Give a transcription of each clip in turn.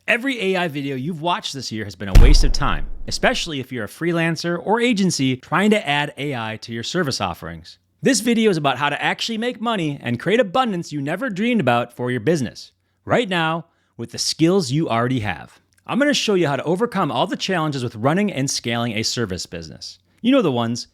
Every AI video you've watched this year has been a waste of time, especially if you're a freelancer or agency trying to add AI to your service offerings. This video is about how to actually make money and create abundance you never dreamed about for your business, right now, with the skills you already have. I'm going to show you how to overcome all the challenges with running and scaling a service business. You know the ones: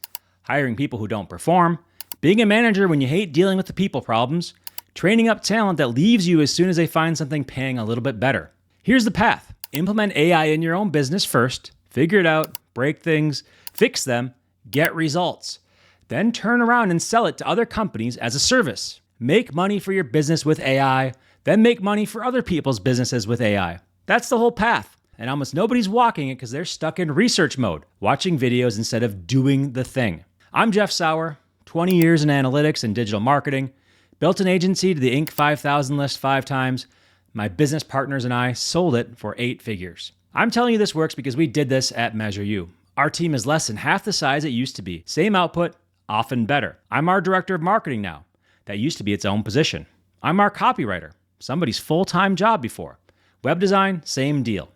hiring people who don't perform, being a manager when you hate dealing with the people problems, training up talent that leaves you as soon as they find something paying a little bit better. Here's the path. Implement AI in your own business first, figure it out, break things, fix them, get results. Then turn around and sell it to other companies as a service. Make money for your business with AI, then make money for other people's businesses with AI. That's the whole path. And almost nobody's walking it because they're stuck in research mode, watching videos instead of doing the thing. I'm Jeff Sauer, 20 years in analytics and digital marketing, built an agency to the Inc. 5000 list 5 times. My business partners and I sold it for 8 figures. I'm telling you this works because we did this at Measure U. Our team is less than half the size it used to be. Same output, often better. I'm our director of marketing now. That used to be its own position. I'm our copywriter, somebody's full-time job before. Web design, same deal.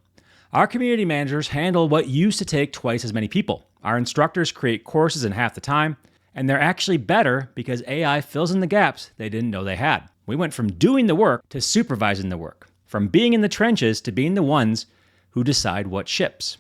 Our community managers handle what used to take twice as many people. Our instructors create courses in half the time, and they're actually better because AI fills in the gaps they didn't know they had. We went from doing the work to supervising the work, from being in the trenches to being the ones who decide what ships.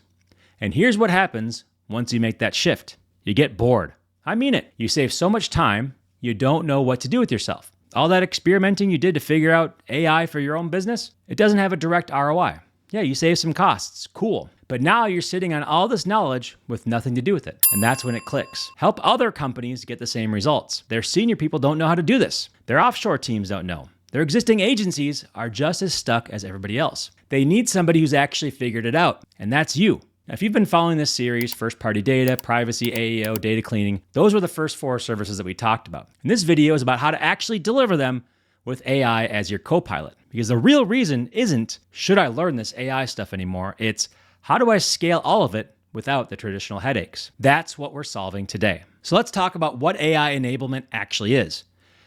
And here's what happens once you make that shift. You get bored. I mean it. You save so much time, you don't know what to do with yourself. All that experimenting you did to figure out AI for your own business, it doesn't have a direct ROI. Yeah, you save some costs, cool. But now you're sitting on all this knowledge with nothing to do with it. And that's when it clicks. Help other companies get the same results. Their senior people don't know how to do this. Their offshore teams don't know. Their existing agencies are just as stuck as everybody else. They need somebody who's actually figured it out. And that's you. Now, if you've been following this series, first-party data, privacy, AEO, data cleaning, those were the first 4 services that we talked about. And this video is about how to actually deliver them with AI as your co-pilot. Because the real reason isn't, should I learn this AI stuff anymore? It's, how do I scale all of it without the traditional headaches? That's what we're solving today. So let's talk about what AI enablement actually is.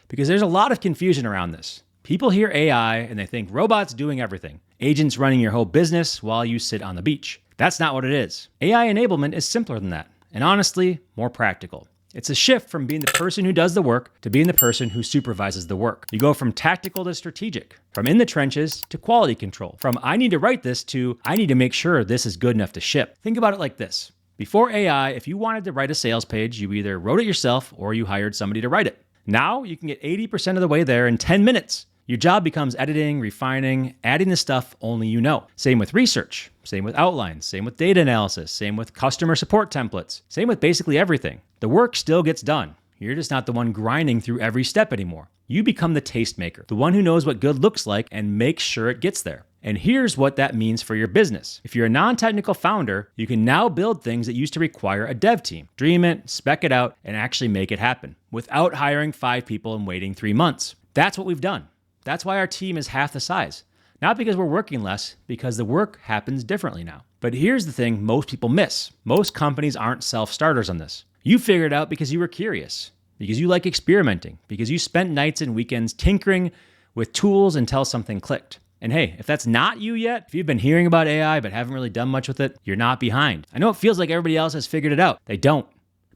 Because there's a lot of confusion around this. People hear AI and they think robots doing everything. Agents running your whole business while you sit on the beach. That's not what it is. AI enablement is simpler than that. And honestly, more practical. It's a shift from being the person who does the work to being the person who supervises the work. You go from tactical to strategic, from in the trenches to quality control, from I need to write this to I need to make sure this is good enough to ship. Think about it like this. Before AI, if you wanted to write a sales page, you either wrote it yourself or you hired somebody to write it. Now you can get 80% of the way there in 10 minutes. Your job becomes editing, refining, adding the stuff only you know. Same with research, same with outlines, same with data analysis, same with customer support templates, same with basically everything. The work still gets done. You're just not the one grinding through every step anymore. You become the tastemaker, the one who knows what good looks like and makes sure it gets there. And here's what that means for your business. If you're a non-technical founder, you can now build things that used to require a dev team. Dream it, spec it out, and actually make it happen without hiring 5 people and waiting 3 months. That's what we've done. That's why our team is half the size. Not because we're working less, because the work happens differently now. But here's the thing most people miss. Most companies aren't self-starters on this. You figured it out because you were curious, because you like experimenting, because you spent nights and weekends tinkering with tools until something clicked. And hey, if that's not you yet, if you've been hearing about AI but haven't really done much with it, you're not behind. I know it feels like everybody else has figured it out. They don't.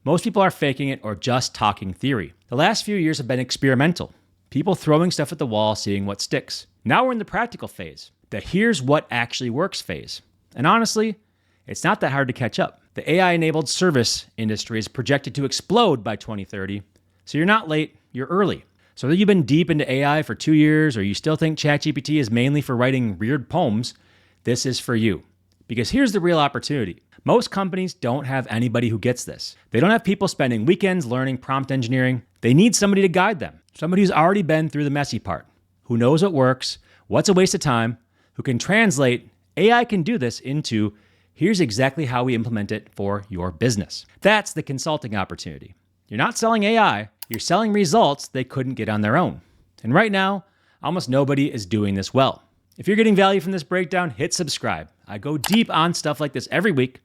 Most people are faking it or just talking theory. The last few years have been experimental. People throwing stuff at the wall, seeing what sticks. Now we're in the practical phase, the here's what actually works phase. And honestly, it's not that hard to catch up. The AI-enabled service industry is projected to explode by 2030, so you're not late, you're early. So whether you've been deep into AI for 2 years or you still think ChatGPT is mainly for writing weird poems, this is for you. Because here's the real opportunity. Most companies don't have anybody who gets this. They don't have people spending weekends learning prompt engineering. They need somebody to guide them. Somebody who's already been through the messy part, who knows what works, what's a waste of time, who can translate AI can do this into here's exactly how we implement it for your business. That's the consulting opportunity. You're not selling AI, you're selling results they couldn't get on their own. And right now, almost nobody is doing this well. If you're getting value from this breakdown, hit subscribe. I go deep on stuff like this every week,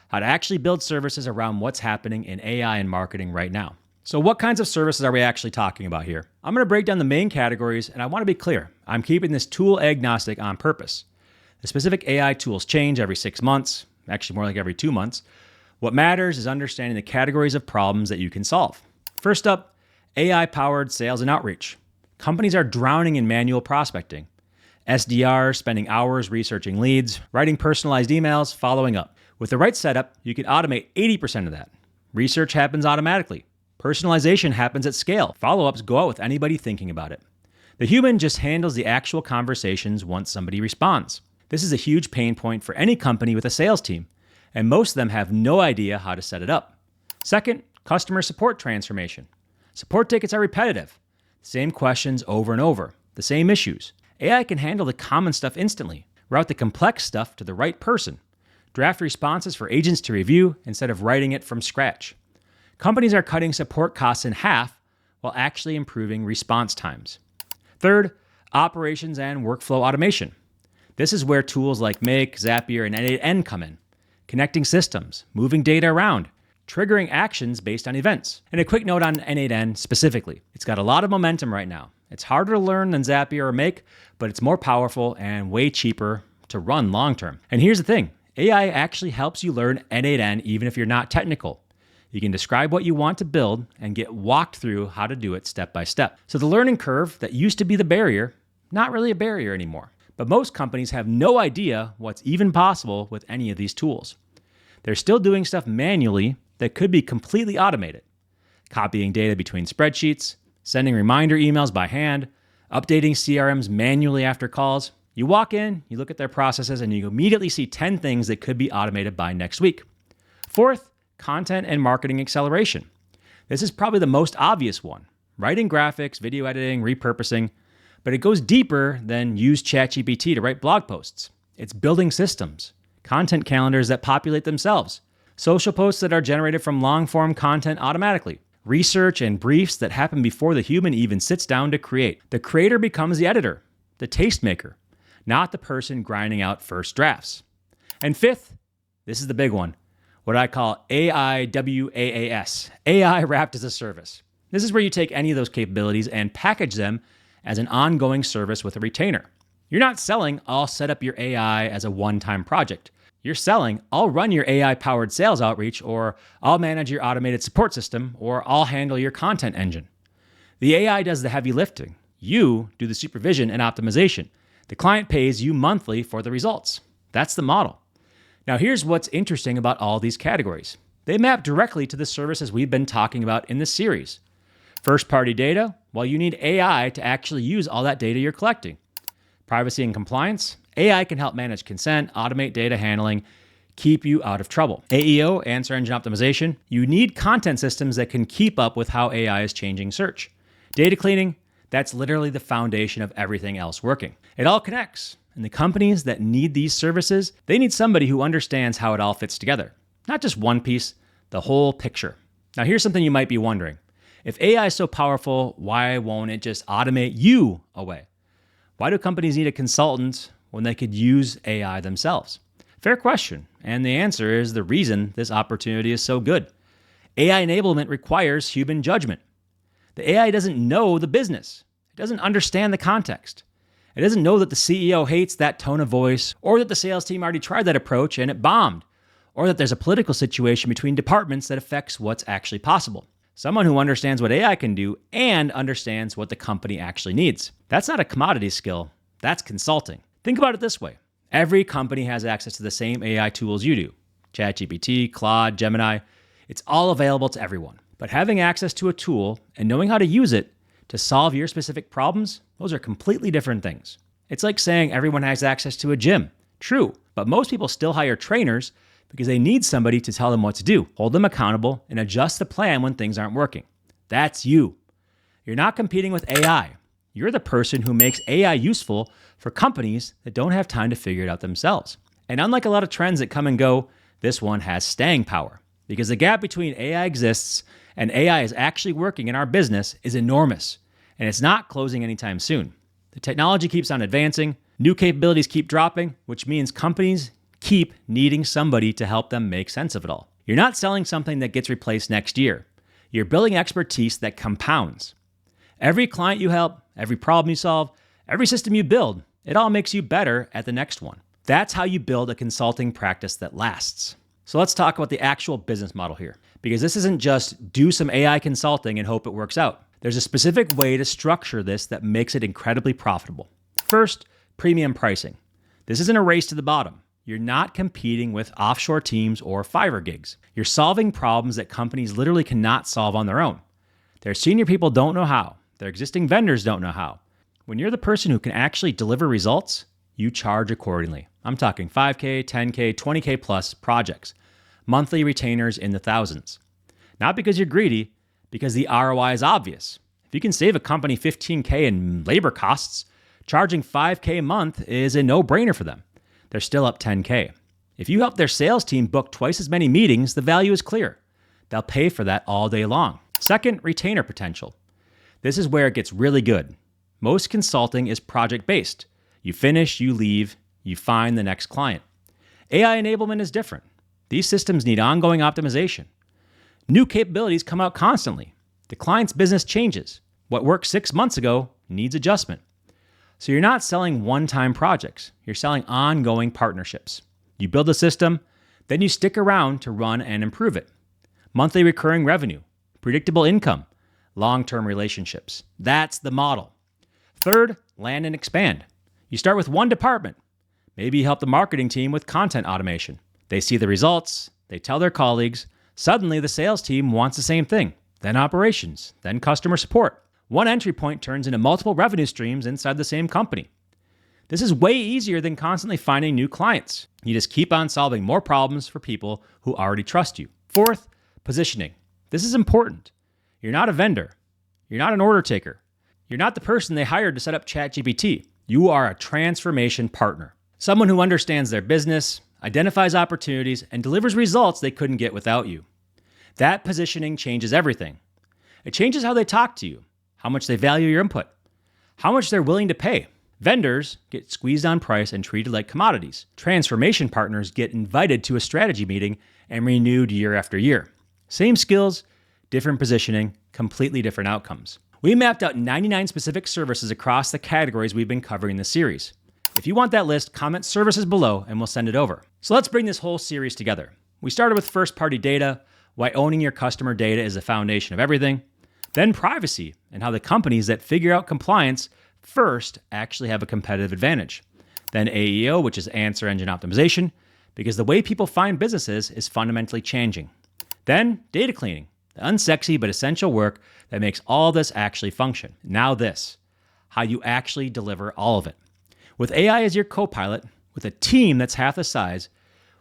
how to actually build services around what's happening in AI and marketing right now. So what kinds of services are we actually talking about here? I'm going to break down the main categories, and I want to be clear. I'm keeping this tool agnostic on purpose. The specific AI tools change every 6 months, actually more like every 2 months. What matters is understanding the categories of problems that you can solve. First up, AI-powered sales and outreach. Companies are drowning in manual prospecting. SDRs spending hours researching leads, writing personalized emails, following up. With the right setup, you can automate 80% of that. Research happens automatically. Personalization happens at scale. Follow-ups go out with anybody thinking about it. The human just handles the actual conversations once somebody responds. This is a huge pain point for any company with a sales team, and most of them have no idea how to set it up. Second, customer support transformation. Support tickets are repetitive. Same questions over and over, the same issues. AI can handle the common stuff instantly, route the complex stuff to the right person, draft responses for agents to review instead of writing it from scratch. Companies are cutting support costs in half while actually improving response times. Third, operations and workflow automation. This is where tools like Make, Zapier, and N8N come in. Connecting systems, moving data around, triggering actions based on events. And a quick note on N8N specifically. It's got a lot of momentum right now. It's harder to learn than Zapier or Make, but it's more powerful and way cheaper to run long-term. And here's the thing. AI actually helps you learn N8N even if you're not technical. You can describe what you want to build and get walked through how to do it step by step. So the learning curve that used to be the barrier, not really a barrier anymore. But most companies have no idea what's even possible with any of these tools. They're still doing stuff manually that could be completely automated. Copying data between spreadsheets, sending reminder emails by hand, updating CRMs manually after calls. You walk in, you look at their processes, and you immediately see 10 things that could be automated by next week. Fourth, content and marketing acceleration. This is probably the most obvious one. Writing graphics, video editing, repurposing, but it goes deeper than use ChatGPT to write blog posts. It's building systems, content calendars that populate themselves, social posts that are generated from long-form content automatically, research and briefs that happen before the human even sits down to create. The creator becomes the editor, the tastemaker, not the person grinding out first drafts. And fifth, this is the big one, what I call AIWaaS, AI wrapped as a service. This is where you take any of those capabilities and package them as an ongoing service with a retainer. You're not selling, I'll set up your AI as a one-time project. You're selling, I'll run your AI-powered sales outreach, or I'll manage your automated support system, or I'll handle your content engine. The AI does the heavy lifting. You do the supervision and optimization. The client pays you monthly for the results. That's the model. Now here's what's interesting about all these categories. They map directly to the services we've been talking about in this series. First-party data, well, you need AI to actually use all that data you're collecting. Privacy and compliance, AI can help manage consent, automate data handling, keep you out of trouble. AEO, answer engine optimization, you need content systems that can keep up with how AI is changing search. Data cleaning, that's literally the foundation of everything else working. It all connects, and the companies that need these services, they need somebody who understands how it all fits together. Not just one piece, the whole picture. Now here's something you might be wondering. If AI is so powerful, why won't it just automate you away? Why do companies need a consultant when they could use AI themselves? Fair question, and the answer is the reason this opportunity is so good. AI enablement requires human judgment. The AI doesn't know the business. It doesn't understand the context. It doesn't know that the CEO hates that tone of voice, or that the sales team already tried that approach and it bombed, or that there's a political situation between departments that affects what's actually possible. Someone who understands what AI can do and understands what the company actually needs. That's not a commodity skill, that's consulting. Think about it this way. Every company has access to the same AI tools you do. ChatGPT, Claude, Gemini, it's all available to everyone. But having access to a tool and knowing how to use it to solve your specific problems, those are completely different things. It's like saying everyone has access to a gym. True, but most people still hire trainers because they need somebody to tell them what to do, hold them accountable, and adjust the plan when things aren't working. That's you. You're not competing with AI. You're the person who makes AI useful for companies that don't have time to figure it out themselves. And unlike a lot of trends that come and go, this one has staying power because the gap between AI exists and AI is actually working in our business is enormous, and it's not closing anytime soon. The technology keeps on advancing, new capabilities keep dropping, which means companies keep needing somebody to help them make sense of it all. You're not selling something that gets replaced next year. You're building expertise that compounds. Every client you help, every problem you solve, every system you build, it all makes you better at the next one. That's how you build a consulting practice that lasts. So let's talk about the actual business model here, because this isn't just do some AI consulting and hope it works out. There's a specific way to structure this that makes it incredibly profitable. First, premium pricing. This isn't a race to the bottom. You're not competing with offshore teams or Fiverr gigs. You're solving problems that companies literally cannot solve on their own. Their senior people don't know how. Their existing vendors don't know how. When you're the person who can actually deliver results, you charge accordingly. I'm talking 5K, 10K, 20K plus projects, monthly retainers in the thousands. Not because you're greedy, because the ROI is obvious. If you can save a company 15K in labor costs, charging 5K a month is a no-brainer for them. They're still up 10K. If you help their sales team book twice as many meetings, the value is clear. They'll pay for that all day long. Second, retainer potential. This is where it gets really good. Most consulting is project-based. You finish, you leave, you find the next client. AI enablement is different. These systems need ongoing optimization. New capabilities come out constantly. The client's business changes. What worked 6 months ago needs adjustment. So you're not selling one-time projects. You're selling ongoing partnerships. You build a system, then you stick around to run and improve it. Monthly recurring revenue, predictable income, long-term relationships. That's the model. Third, land and expand. You start with one department. Maybe you help the marketing team with content automation. They see the results, they tell their colleagues. Suddenly the sales team wants the same thing. Then operations, then customer support. One entry point turns into multiple revenue streams inside the same company. This is way easier than constantly finding new clients. You just keep on solving more problems for people who already trust you. Fourth, positioning. This is important. You're not a vendor. You're not an order taker. You're not the person they hired to set up ChatGPT. You are a transformation partner. Someone who understands their business, identifies opportunities, and delivers results they couldn't get without you. That positioning changes everything. It changes how they talk to you, how much they value your input, how much they're willing to pay. Vendors get squeezed on price and treated like commodities. Transformation partners get invited to a strategy meeting and renewed year after year. Same skills, different positioning, completely different outcomes. We mapped out 99 specific services across the categories we've been covering in this series. If you want that list, comment services below and we'll send it over. So let's bring this whole series together. We started with first-party data, why owning your customer data is the foundation of everything. Then privacy, and how the companies that figure out compliance first actually have a competitive advantage. Then AEO, which is answer engine optimization, because the way people find businesses is fundamentally changing. Then data cleaning, the unsexy but essential work that makes all this actually function. Now this, how you actually deliver all of it. With AI as your co-pilot, with a team that's half the size,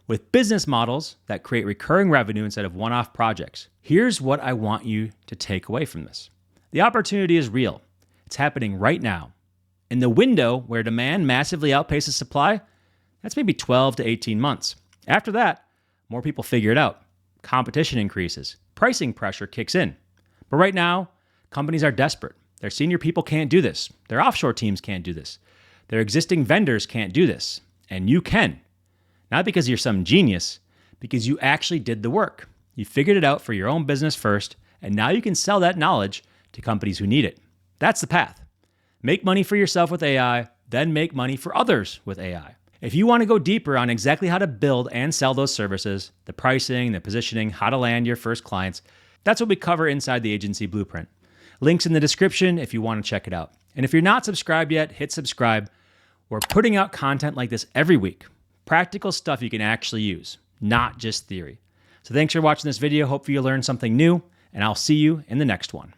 with business models that create recurring revenue instead of one-off projects. Here's what I want you to take away from this. The opportunity is real. It's happening right now. In the window where demand massively outpaces supply, that's maybe 12 to 18 months. After that, more people figure it out. Competition increases. Pricing pressure kicks in. But right now, companies are desperate. Their senior people can't do this. Their offshore teams can't do this. Their existing vendors can't do this. And you can. Not because you're some genius, because you actually did the work. You figured it out for your own business first, and now you can sell that knowledge to companies who need it. That's the path. Make money for yourself with AI, then make money for others with AI. If you want to go deeper on exactly how to build and sell those services, the pricing, the positioning, how to land your first clients, that's what we cover inside the Agency Blueprint. Links in the description if you want to check it out. And if you're not subscribed yet, hit subscribe. We're putting out content like this every week. Practical stuff you can actually use, not just theory. So thanks for watching this video. Hope you learned something new, and I'll see you in the next one.